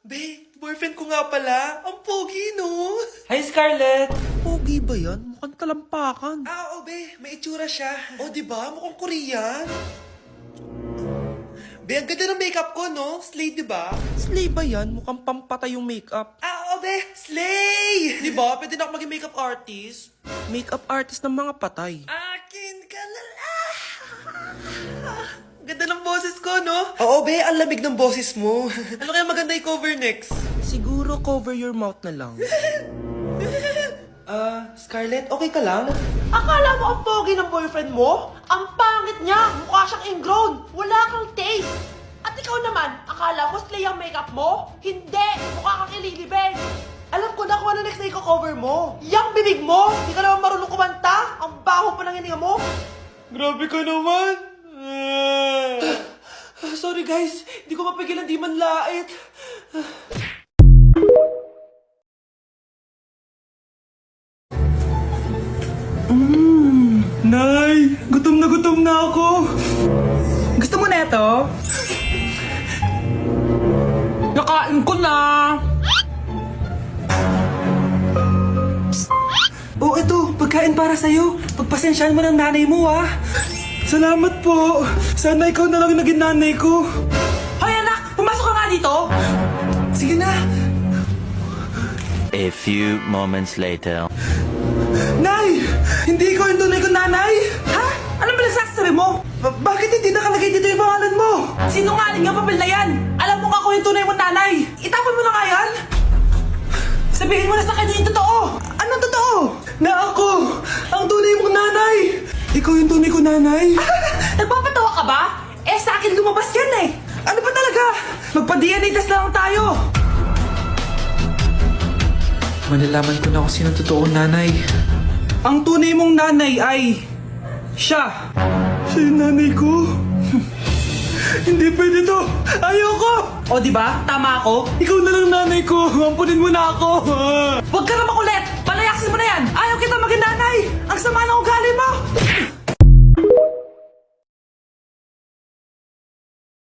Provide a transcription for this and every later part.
Be, boyfriend ko nga pala. Ang pogi, no? Hi, Scarlett! Pogi ba yan? Mukhang talampakan. Oo, be. May itsura siya. O, di ba? Mukhang Korean. Be, ang ganda ng makeup ko, no? Slay, di ba? Slay ba yan? Mukhang pampatay yung makeup. Oo, be. Slay! Di ba? Pwede na ako maging makeup artist. Makeup artist ng mga patay. Akin ka lala. Ganda ng boses ko, no? Oo, be. Ang lamig ng boses mo. Ano kaya maganda i-cover next? Siguro cover your mouth na lang. Scarlett, okay ka lang? Akala mo ang pogi ng boyfriend mo? Ang pangit niya! Mukha siyang ingrown! Wala kang taste! At ikaw naman, akala ko slay ang makeup mo? Hindi! Mukha kang ililibin! Alam ko na kung ano next na i-cover mo! Yang bibig mo! Di ka naman marunong kumanta! Ang baho pa ng hininga mo! Grabe ka naman. Sorry guys, hindi ko mapigilan di man lait. Nay, gutom na ako. Gusto mo na ito? Nakain ko na! Oh, ito, pagkain para sa'yo. Pagpasensyahan mo ng nanay mo, ah. Salamat po. Sana ikaw na lang naging nanay ko. Hoy anak! Pumasok ka nga dito! Sige na. A few moments later. Nay, hindi ikaw yung tunay kong nanay. Ha? Ano ba nagsasabi mo? Bakit hindi nakalagay dito yung pangalan mo? Sinungaling ang papel na yan! Alam mo nga ako yung tunay mong nanay! Itapon mo na nga yan! Sabihin mo na sa kanya yung totoo! Anong totoo? Na ako, ang tunay mong nanay. Ikaw yung tunay kong nanay. Nagpapatawa ka ba? Eh sa akin lumabas yan eh! Ano ba talaga? Magpa-DNA test na lang tayo! Malalaman ko na kung sino totoong nanay. Ang tunay mong nanay ay siya. Siya yung nanay ko. Hindi pwede to. Ayoko. O di ba? Tama ako? Ikaw na lang nanay ko. Ampunin mo na ako. Huwag ka na makulit! Palayasin mo na yan! Ayaw kita maging nanay! Ang sama ng ugali mo!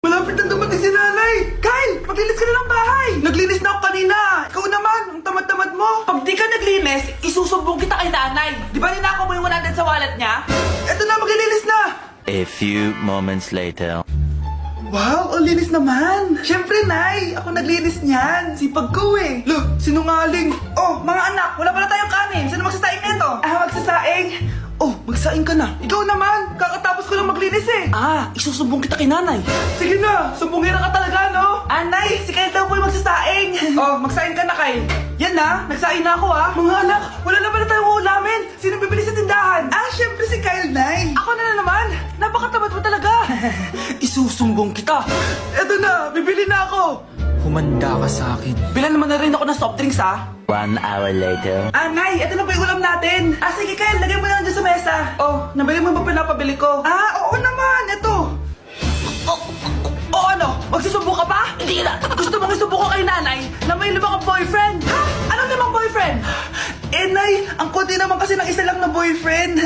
Malapit na dumating si nanay. Kyle, maglinis ka na ng bahay. Naglinis na ako kanina. Ikaw naman, ang tamad-tamad mo. Pag di ka naglinis, isusumbong kita kay nanay! Di ba ninakaw mo yung 100 sa wallet niya? Eto na, maglilinis na. A few moments later. Wow, ang linis naman. Siyempre, Nay. Ako naglinis niyan. Sipag ko eh. Look, sinungaling. Oh, mga anak, wala pala tayong kanin. Sino magsasaing nito? Magsasaing. Oh, magsaing ka na. Ikaw naman. Kakatapos ko lang maglinis eh. Isusumbong kita kay nanay. Sige na, sumbungin ka talaga, no? Anay, si Kyle daw po yung magsasaing. Oh, magsaing ka na, Kyle. Yan na, nagsaing na ako Mga anak, wala na pala tayong ulamin. Sino bibili sa tindahan? Siyempre si Kyle, Nay. Ako na naman. Napakatamad mo talaga. Isusumbong kita. Eto na, bibili na ako. Humanda ka sa akin. Bilan naman na rin ako ng soft drinks, ha? 1 hour later. Nay, ito na po yung ulam natin. Sige, Kyle, lagay mo na lang dyan sa mesa. Oh, nabili mo ba pinapabili ko? Oo naman, eto. O ano? Magsusumbong ka pa? Hindi na. Gusto mong isumbong ko kay nanay na may limang boyfriend? Ha? Anong limang boyfriend? Nay, ang konti naman kasi ng isa lang na boyfriend.